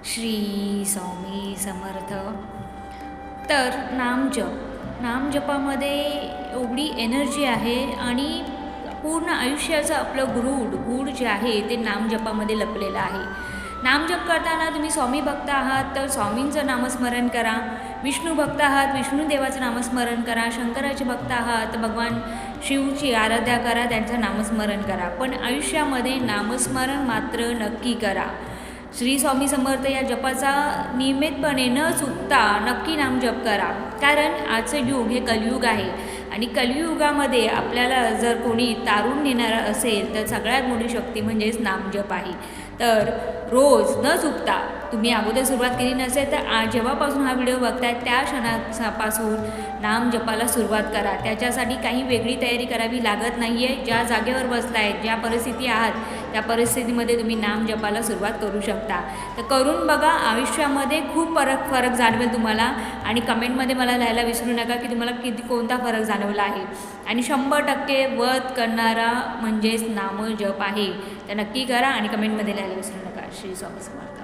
श्री स्वामी समर्थ. तर नामजपामध्ये एवढी एनर्जी आहे आणि पूर्ण आयुष्याचं आपलं गूढ जे आहे ते नामजपामध्ये लपलेलं आहे. नामजप करताना तुम्ही स्वामी भक्त आहात तर स्वामींचं नामस्मरण करा, विष्णू भक्त आहात विष्णुदेवाचं नामस्मरण करा, शंकराचे भक्त आहात भगवान शिवची आराध्या करा, त्यांचं नामस्मरण करा. पण आयुष्यामध्ये नामस्मरण मात्र नक्की करा. श्री स्वामी समर्थ या जपाचा नियमितपणे न चुकता नक्की नामजप करा. कारण आजचं युग हे कलियुग आहे आणि कलियुगामध्ये आपल्याला जर कोणी तारून नेणारा असेल तर सगळ्यात मोठी शक्ती म्हणजेच नामजप आहे. तर रोज न चुकता तुम्ही अगोदर सुरुवात केली नसेल तर जेव्हापासून हा व्हिडिओ बघताय त्या क्षणापासून नामजपाला सुरुवात करा. त्याच्यासाठी काही वेगळी तयारी करावी लागत नाही आहे. ज्या जागेवर बसलाय, ज्या परिस्थिती आहात त्या परिस्थितीमध्ये तुम्ही नामजपाला सुरुवात करू शकता. तर करून बघा, आयुष्यामध्ये खूप फरक जाणवेल तुम्हाला. आणि कमेंटमध्ये मला लिहायला विसरू नका की तुम्हाला कोणता फरक जाणवला आहे. आणि 100% वध करणारा म्हणजेच नामजप आहे. तर नक्की करा आणि कमेंटमध्ये लिहायला विसरू नका. श्री स्वामी समर्थ.